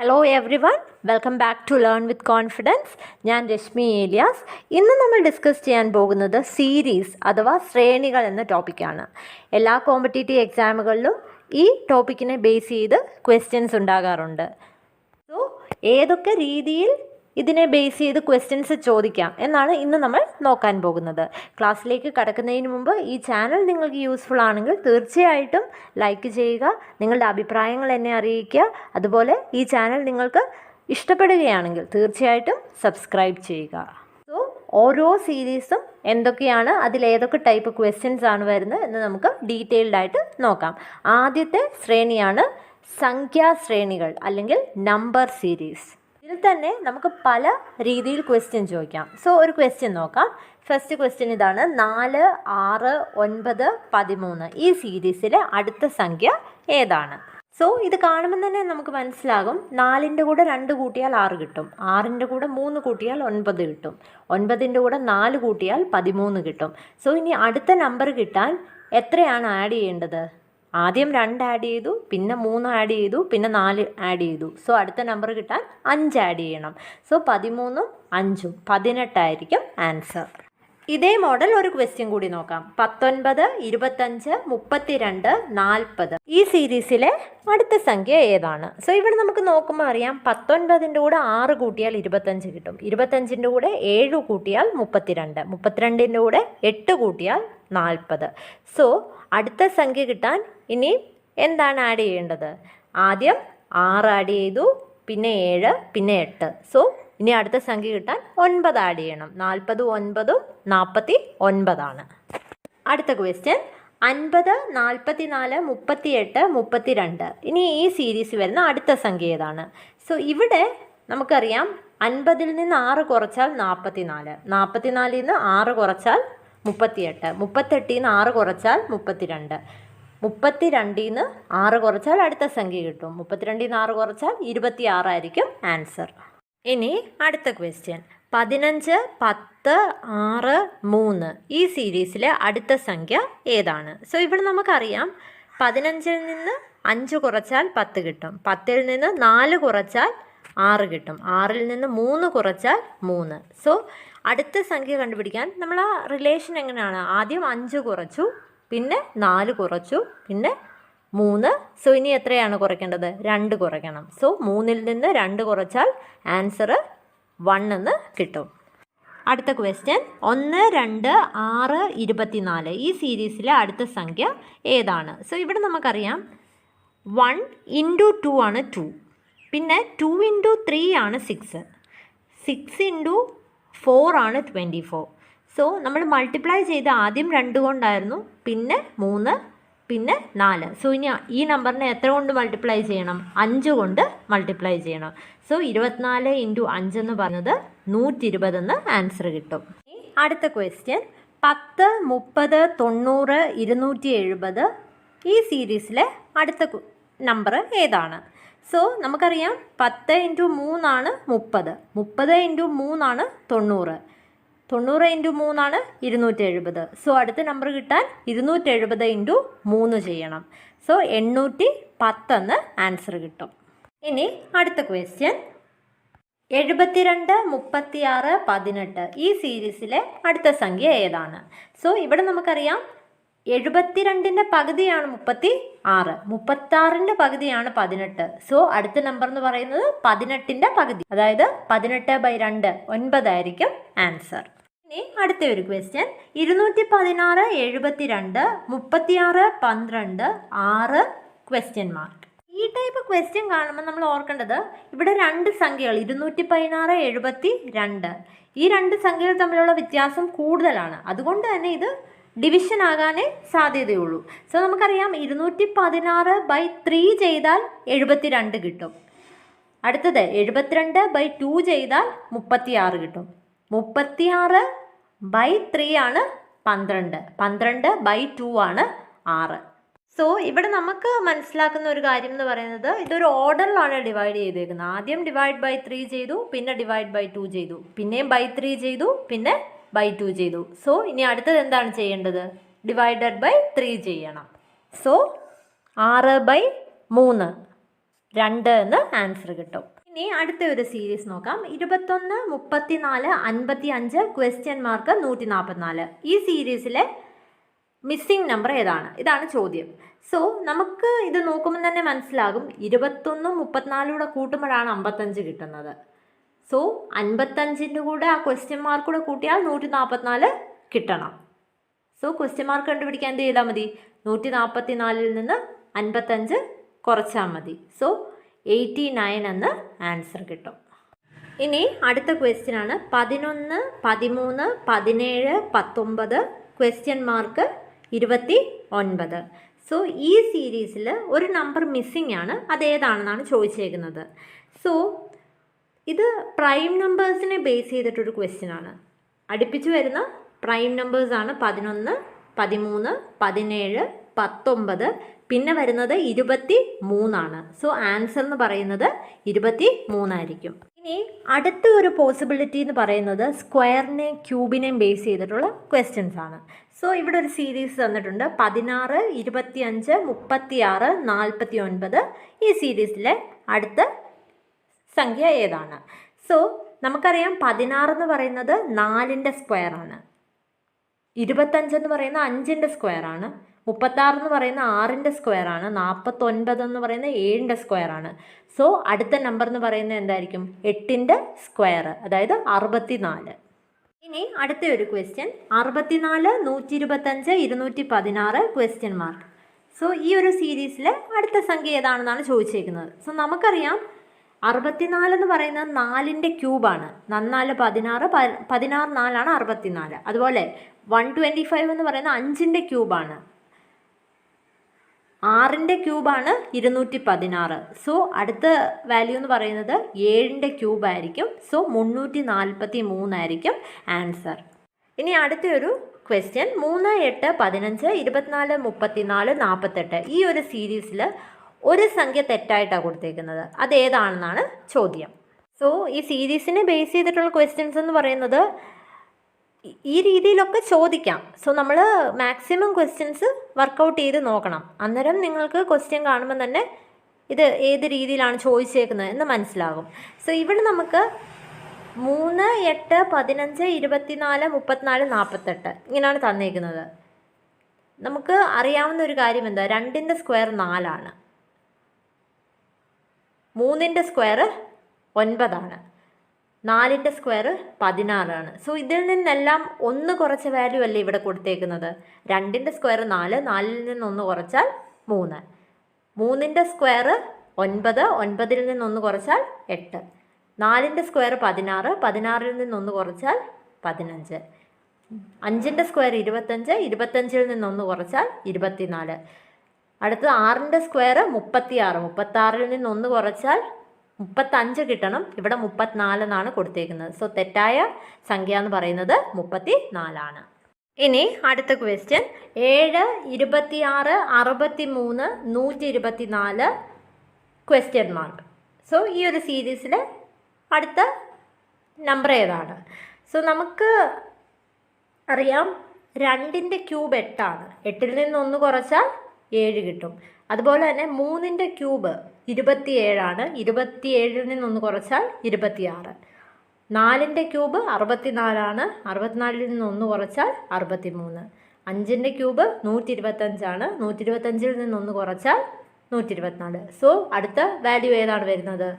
Hello everyone, welcome back to learn with confidence. ഞാൻ രശ്മി ഏലിയാസ്. ഇന്ന് നമ്മൾ ഡിസ്കസ് ചെയ്യാൻ പോകുന്നത് സീരീസ് അഥവാ ശ്രേണികൾ എന്ന ടോപ്പിക്കാണ്. എല്ലാ കോമ്പറ്റേറ്റീവ് എക്സാമുകളിലും ഈ ടോപ്പിക്കിനെ ബേസ് ചെയ്ത് ക്വസ്റ്റ്യൻസ് ഉണ്ടാകാറുണ്ട്. സോ ഏതൊക്കെ രീതിയിൽ ഇതിനെ ബേസ് ചെയ്ത് ക്വസ്റ്റ്യൻസ് ചോദിക്കാം എന്നാണ് ഇന്ന് നമ്മൾ നോക്കാൻ പോകുന്നത്. ക്ലാസ്സിലേക്ക് കടക്കുന്നതിന് മുമ്പ് ഈ ചാനൽ നിങ്ങൾക്ക് യൂസ്ഫുൾ ആണെങ്കിൽ തീർച്ചയായിട്ടും ലൈക്ക് ചെയ്യുക, നിങ്ങളുടെ അഭിപ്രായങ്ങൾ എന്നെ അറിയിക്കുക. അതുപോലെ ഈ ചാനൽ നിങ്ങൾക്ക് ഇഷ്ടപ്പെടുകയാണെങ്കിൽ തീർച്ചയായിട്ടും സബ്സ്ക്രൈബ് ചെയ്യുക. സോ ഓരോ സീരീസും എന്തൊക്കെയാണ്, അതിലേതൊക്കെ ടൈപ്പ് ക്വസ്റ്റ്യൻസ് ആണ് വരുന്നത് എന്ന് നമുക്ക് ഡീറ്റെയിൽഡ് ആയിട്ട് നോക്കാം. ആദ്യത്തെ ശ്രേണിയാണ് സംഖ്യാശ്രേണികൾ അല്ലെങ്കിൽ നമ്പർ സീരീസ്. ഇതിൽ തന്നെ നമുക്ക് പല രീതിയിൽ ക്വസ്റ്റ്യൻ ചോദിക്കാം. സോ ഒരു ക്വസ്റ്റ്യൻ നോക്കാം. ഫസ്റ്റ് ക്വസ്റ്റ്യൻ ഇതാണ്: 4, 6, 9, 13 ഈ സീരീസിലെ അടുത്ത സംഖ്യ ഏതാണ്? സോ ഇത് കാണുമ്പോൾ തന്നെ നമുക്ക് മനസ്സിലാകും. 4ൻ്റെ കൂടെ 2 കൂട്ടിയാൽ 6 കിട്ടും, 6ൻ്റെ കൂടെ 3 കൂട്ടിയാൽ 9 കിട്ടും, 9ൻ്റെ കൂടെ 4 കൂട്ടിയാൽ 13 കിട്ടും. സോ ഇനി അടുത്ത നമ്പർ കിട്ടാൻ എത്രയാണ് ആഡ് ചെയ്യേണ്ടത്? ആദ്യം 2 ആഡ് ചെയ്തു, പിന്നെ 3 ആഡ് ചെയ്തു, പിന്നെ 4 ആഡ് ചെയ്തു. സോ അടുത്ത നമ്പർ കിട്ടാൻ 5 ആഡ് ചെയ്യണം. സോ 13ഉം 5ഉം 18 ആയിരിക്കും ആൻസർ. ഇതേ മോഡൽ ഒരു ക്വസ്റ്റ്യൻ കൂടി നോക്കാം. 19, 25, 32, 40 ഈ സീരീസിലെ അടുത്ത സംഖ്യ ഏതാണ്? സോ ഇവിടെ നമുക്ക് നോക്കുമ്പോൾ അറിയാം, 19ൻ്റെ കൂടെ 6 കൂട്ടിയാൽ 25 കിട്ടും, 25ൻ്റെ കൂടെ 7 കൂട്ടിയാൽ 32, 32ൻ്റെ കൂടെ 8 കൂട്ടിയാൽ 40. സോ അടുത്ത സംഖ്യ കിട്ടാൻ ഇനി എന്താണ് ആഡ് ചെയ്യേണ്ടത്? ആദ്യം 6 ആഡ് ചെയ്തു, പിന്നെ 7, പിന്നെ 8. സോ ഇനി അടുത്ത സംഖ്യ കിട്ടാൻ 9 ആഡ് ചെയ്യണം. 40 9ഉം 49 ആണ്. അടുത്ത ക്വസ്റ്റ്യൻ 50, 44, 38, 32 ഇനി ഈ സീരീസ് വരുന്ന അടുത്ത സംഖ്യ ഏതാണ്? സോ ഇവിടെ നമുക്കറിയാം, 50ൽ നിന്ന് 6 കുറച്ചാൽ 44, 44ൽ നിന്ന് 6 കുറച്ചാൽ 38, 38ൽ നിന്ന് 6 കുറച്ചാൽ 32, 32ൽ നിന്ന് 6 കുറച്ചാൽ അടുത്ത സംഖ്യ കിട്ടും, 32ൽ നിന്ന് 6 കുറച്ചാൽ 26 ആയിരിക്കും ആൻസർ. ഇനി അടുത്ത ക്വസ്റ്റ്യൻ 15, 10, 6, 3 ഈ സീരീസിലെ അടുത്ത സംഖ്യ ഏതാണ്? സോ ഇവിടെ നമുക്കറിയാം, 15ൽ നിന്ന് 5 കുറച്ചാൽ 10 കിട്ടും, 10ൽ നിന്ന് 4 കുറച്ചാൽ 6 കിട്ടും, 6ൽ നിന്ന് 3 കുറച്ചാൽ 3. സോ അടുത്ത സംഖ്യ കണ്ടുപിടിക്കാൻ നമ്മൾ ആ റിലേഷൻ എങ്ങനെയാണ്? ആദ്യം 5 കുറച്ചു, പിന്നെ 4 കുറച്ചു, പിന്നെ 3. സോ ഇനി എത്രയാണ് കുറയ്ക്കേണ്ടത്? 2 കുറയ്ക്കണം. സോ 3ൽ നിന്ന് 2 കുറച്ചാൽ ആൻസർ 1 എന്ന് കിട്ടും. അടുത്ത ക്വസ്റ്റ്യൻ 1, 2, 6, 24 ഈ സീരീസിലെ അടുത്ത സംഖ്യ ഏതാണ്? സോ ഇവിടെ നമുക്കറിയാം, 1 × 2 ആണ് 2, പിന്നെ 2 × 3 ആണ് 6, 6 × 4 ആണ് 24. സോ നമ്മൾ മൾട്ടിപ്ലൈ ചെയ്ത് ആദ്യം 2 കൊണ്ടായിരുന്നു, പിന്നെ 3, പിന്നെ 4. സോ ഇനി ഈ നമ്പറിനെ എത്ര കൊണ്ട് മൾട്ടിപ്ലൈ ചെയ്യണം? 5 കൊണ്ട് മൾട്ടിപ്ലൈ ചെയ്യണം. സോ 24 × 5 എന്ന് പറഞ്ഞത് 120 എന്ന് ആൻസർ കിട്ടും. അടുത്ത ക്വസ്റ്റ്യൻ 10, 30, 90, 270 ഈ സീരീസിലെ അടുത്ത നമ്പർ ഏതാണ്? സോ നമുക്കറിയാം, 10 × 3 ആണ് 30, 30 × 3 ആണ് 90, 90 × 3 ആണ് 270. സോ അടുത്ത നമ്പർ കിട്ടാൻ 270 × 3 ചെയ്യണം. സോ 810 എന്ന് ആൻസർ കിട്ടും. ഇനി അടുത്ത ക്വസ്റ്റ്യൻ 72, 36, 18 ഈ സീരീസിലെ അടുത്ത സംഖ്യ ഏതാണ്? സോ ഇവിടെ നമുക്കറിയാം, 72ൻ്റെ പകുതിയാണ് 36, 36ൻ്റെ പകുതിയാണ് 18. സോ അടുത്ത നമ്പർ എന്ന് പറയുന്നത് 18ൻ്റെ പകുതി, അതായത് 18/2 9 ആയിരിക്കും ആൻസർ. ഇനി അടുത്ത ഒരു ക്വസ്റ്റ്യൻ 216, 72, 36, 12, 6 ക്വസ്റ്റ്യൻ മാർക്ക്. ഈ ടൈപ്പ് ക്വസ്റ്റ്യൻ കാണുമ്പോൾ നമ്മൾ ഓർക്കേണ്ടത്, ഇവിടെ 2 സംഖ്യകൾ 216, 72 ഈ 2 സംഖ്യകൾ തമ്മിലുള്ള വ്യത്യാസം കൂടുതലാണ്. അതുകൊണ്ട് തന്നെ ഇത് ഡിവിഷൻ ആകാനേ സാധ്യതയുള്ളൂ. സോ നമുക്കറിയാം, 216/3 ചെയ്താൽ 72 കിട്ടും. അടുത്തത് 72/2 ചെയ്താൽ 36 കിട്ടും. 36/3 ആണ് 12, 12/2 ആണ് 6. സോ ഇവിടെ നമുക്ക് മനസ്സിലാക്കുന്ന ഒരു കാര്യം എന്ന് പറയുന്നത്, ഇതൊരു ഓർഡറിലാണ് ഡിവൈഡ് ചെയ്തേക്കുന്നത്. ആദ്യം /3 ചെയ്തു, പിന്നെ /2 ചെയ്തു, പിന്നെയും /3 ചെയ്തു, പിന്നെ /2 ചെയ്തു. സോ ഇനി അടുത്തത് എന്താണ് ചെയ്യേണ്ടത്? /3 ചെയ്യണം. സോ 6/3 2 എന്ന് ആൻസർ കിട്ടും. ഇനി അടുത്ത ഒരു സീരീസ് നോക്കാം. 21, 34, 55, ക്വസ്റ്റ്യൻ മാർക്ക് 144. ഈ സീരീസിലെ മിസ്സിംഗ് നമ്പർ ഏതാണ്? ഇതാണ് ചോദ്യം. സോ നമുക്ക് ഇത് നോക്കുമ്പോൾ തന്നെ മനസ്സിലാകും 21 34 കൂട്ടുമ്പോഴാണ് 55 കിട്ടുന്നത്. സോ 55ൻ്റെ കൂടെ ആ ക്വസ്റ്റ്യൻ മാർക്ക് കൂടെ കൂട്ടിയാൽ 144 കിട്ടണം. സോ ക്വസ്റ്റ്യൻ മാർക്ക് കണ്ടുപിടിക്കാൻ എന്ത് ചെയ്താൽ മതി? 144ൽ നിന്ന് 55 കുറച്ചാൽ മതി. സോ 89 എന്ന് ആൻസർ കിട്ടും. ഇനി അടുത്ത ക്വസ്റ്റ്യൻ ആണ് 11, 13, 17, 19, ക്വസ്റ്റ്യൻ മാർക്ക് 29. സോ ഈ സീരീസിൽ ഒരു നമ്പർ മിസ്സിംഗ് ആണ്. അതേതാണെന്നാണ് ചോദിച്ചേക്കുന്നത്. സോ ഇത് പ്രൈം നമ്പേഴ്സിനെ ബേസ് ചെയ്തിട്ടൊരു ക്വസ്റ്റ്യൻ ആണ്. അടുപ്പിച്ച് വരുന്ന പ്രൈം നമ്പേഴ്സാണ് 11, 13, 17, 19, പിന്നെ വരുന്നത് 23 സോ ആൻസർ എന്ന് പറയുന്നത് 23 ആയിരിക്കും. ഇനി അടുത്ത ഒരു പോസിബിലിറ്റി എന്ന് പറയുന്നത് സ്ക്വയറിനെയും ക്യൂബിനെയും ബേസ് ചെയ്തിട്ടുള്ള ക്വസ്റ്റ്യൻസ് ആണ്. സോ ഇവിടെ ഒരു സീരീസ് തന്നിട്ടുണ്ട് 16, 25, 36, 49. ഈ സീരീസിലെ അടുത്ത സംഖ്യ ഏതാണ്? സോ നമുക്കറിയാം 16 എന്ന് പറയുന്നത് 4ൻ്റെ സ്ക്വയറാണ്, 25 എന്ന് പറയുന്ന 5ൻ്റെ സ്ക്വയറാണ്, 36 എന്ന് പറയുന്ന 6ൻ്റെ സ്ക്വയറാണ്, 49 എന്ന് പറയുന്ന 7ൻ്റെ സ്ക്വയറാണ്. സോ അടുത്ത നമ്പർ എന്ന് പറയുന്നത് എന്തായിരിക്കും? 8ൻ്റെ സ്ക്വയർ, അതായത് 64. ഇനി അടുത്ത ഒരു ക്വസ്റ്റ്യൻ 64, 125, 216, ക്വസ്റ്റ്യൻ മാർക്ക്. സോ ഈ ഒരു സീരീസിലെ അടുത്ത സംഖ്യ ഏതാണെന്നാണ് ചോദിച്ചേക്കുന്നത്. സോ നമുക്കറിയാം 64 എന്ന് പറയുന്നത് 4ൻ്റെ ക്യൂബാണ്. 4 16, 16 4 64. അതുപോലെ 125 എന്ന് പറയുന്നത് 5ൻ്റെ ക്യൂബാണ്, 6ൻ്റെ ക്യൂബാണ് 216. സോ അടുത്ത വാല്യൂ എന്ന് പറയുന്നത് 7ൻ്റെ ക്യൂബായിരിക്കും. സോ 343 ആയിരിക്കും ആൻസർ. ഇനി അടുത്തൊരു ക്വസ്റ്റ്യൻ 3, 8, 15, 24, 34, 48. ഈ ഒരു സീരീസിൽ ഒരു സംഖ്യ തെറ്റായിട്ടാണ് കൊടുത്തേക്കുന്നത്. അതേതാണെന്നാണ് ചോദ്യം. സോ ഈ സീരീസിനെ ബേസ് ചെയ്തിട്ടുള്ള ക്വസ്റ്റ്യൻസ് എന്ന് പറയുന്നത് ഈ രീതിയിലൊക്കെ ചോദിക്കാം. സോ നമ്മൾ മാക്സിമം ക്വസ്റ്റ്യൻസ് വർക്കൗട്ട് ചെയ്ത് നോക്കണം. അന്നേരം നിങ്ങൾക്ക് ക്വസ്റ്റ്യൻ കാണുമ്പോൾ തന്നെ ഇത് ഏത് രീതിയിലാണ് ചോദിച്ചേക്കുന്നത് എന്ന് മനസ്സിലാകും. സോ ഇവിടെ നമുക്ക് 3, 8, 15, 24, 34, 48 ഇങ്ങനെയാണ് തന്നേക്കുന്നത്. നമുക്ക് അറിയാവുന്ന ഒരു കാര്യം എന്താ? 2ൻ്റെ സ്ക്വയർ 4 ആണ്, 3ൻ്റെ സ്ക്വയർ 9 ആണ്, 4ൻ്റെ സ്ക്വയർ 16 ആണ്. സോ ഇതിൽ നിന്നെല്ലാം 1 കുറച്ച വാല്യൂ അല്ലേ ഇവിടെ കൊടുത്തേക്കുന്നത്? 2ൻ്റെ സ്ക്വയർ 4, 4ൽ നിന്ന് 1 കുറച്ചാൽ 3, 3ൻ്റെ സ്ക്വയർ 9, 9ൽ നിന്ന് 1 കുറച്ചാൽ 8, 4ൻ്റെ സ്ക്വയർ 16, 16ൽ നിന്ന് 1 കുറച്ചാൽ 15, 5ൻ്റെ സ്ക്വയർ 25, 25ൽ നിന്ന് 1 കുറച്ചാൽ 24. അടുത്തത് 6ൻ്റെ സ്ക്വയർ 36, 36ൽ നിന്ന് 1 കുറച്ചാൽ 35 കിട്ടണം. ഇവിടെ 34 എന്നാണ് കൊടുത്തേക്കുന്നത്. സോ തെറ്റായ സംഖ്യ എന്ന് പറയുന്നത് 34 ആണ്. ഇനി അടുത്ത ക്വസ്റ്റ്യൻ 7, 26, 63, 124, ക്വസ്റ്റ്യൻ മാർക്ക്. സോ ഈ ഒരു സീരീസിലെ അടുത്ത നമ്പർ ഏതാണ്? സോ നമുക്ക് അറിയാം 2ൻ്റെ ക്യൂബ് 8 ആണ്, 8ൽ നിന്ന് 1 കുറച്ചാൽ 7 കിട്ടും. അതുപോലെ തന്നെ 3ൻ്റെ ക്യൂബ് 27 ആണ്, 27ൽ നിന്ന് 1 കുറച്ചാൽ 26. 4ൻ്റെ ക്യൂബ് 64 ആണ്, 64ൽ നിന്ന് 1 കുറച്ചാൽ 63. 5ൻ്റെ ക്യൂബ് 125 ആണ്, 125ൽ നിന്ന് 1 കുറച്ചാൽ 124. സോ അടുത്ത വാല്യൂ ഏതാണ് വരുന്നത്?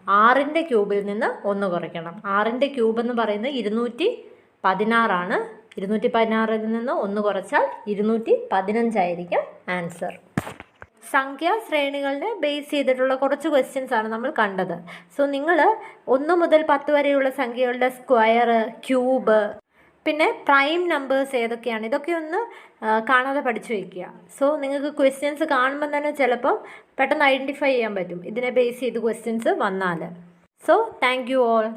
6ൻ്റെ ക്യൂബിൽ നിന്ന് 1 കുറയ്ക്കണം. 6ൻ്റെ ക്യൂബ് എന്ന് പറയുന്നത് 216 ആണ്, 216ൽ നിന്ന് 1 കുറച്ചാൽ 215 ആയിരിക്കും ആൻസർ. സംഖ്യാ ശ്രേണികളിനെ ബേസ് ചെയ്തിട്ടുള്ള കുറച്ച് ക്വസ്റ്റ്യൻസ് ആണ് നമ്മൾ കണ്ടത്. സോ നിങ്ങൾ 1 മുതൽ 10 വരെയുള്ള സംഖ്യകളുടെ സ്ക്വയർ, ക്യൂബ്, പിന്നെ പ്രൈം നമ്പേഴ്സ് ഏതൊക്കെയാണ്, ഇതൊക്കെ ഒന്ന് കാണാതെ പഠിച്ചു വയ്ക്കുക. സോ നിങ്ങൾക്ക് ക്വസ്റ്റ്യൻസ് കാണുമ്പോൾ തന്നെ ചിലപ്പം പെട്ടെന്ന് ഐഡൻറ്റിഫൈ ചെയ്യാൻ പറ്റും ഇതിനെ ബേസ് ചെയ്ത് ക്വസ്റ്റ്യൻസ് വന്നാൽ. So thank you all.